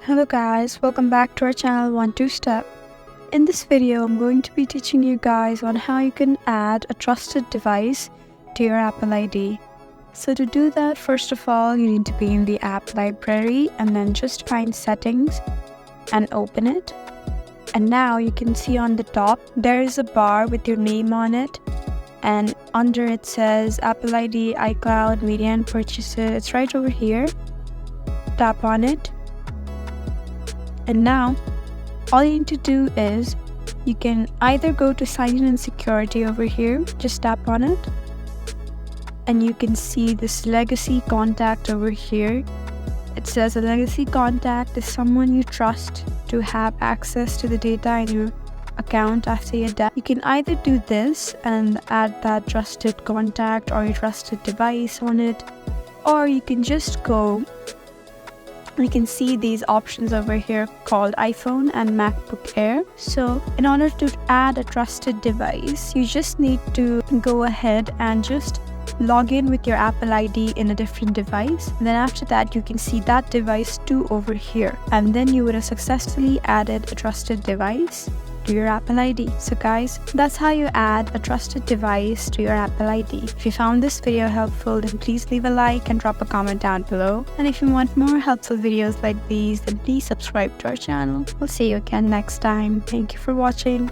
Hello guys, welcome back to our channel 1-2-Step. In this video, I'm going to be teaching you guys on how you can add a trusted device to your Apple ID. So to do that, first of all, you need to be in the app library and then just find settings and open it. And now you can see on the top, there is a bar with your name on it. And under it says Apple ID, iCloud, media and purchases. It's right over here. Tap on it. And now, all you need to do is, you can either go to sign in and security over here, just tap on it. And you can see this legacy contact over here. It says a legacy contact is someone you trust to have access to the data in your account after your death. You can either do this and add that trusted contact or your trusted device on it, or you can just go. You can see these options over here called iPhone and MacBook Air. So in order to add a trusted device, you just need to go ahead and just log in with your Apple ID in a different device. And then after that, you can see that device too over here. And then you would have successfully added a trusted device to your Apple ID. So guys, that's how you add a trusted device to your Apple ID. If you found this video helpful, then please leave a like and drop a comment down below. And if you want more helpful videos like these, then please subscribe to our channel. We'll see you again next time. Thank you for watching.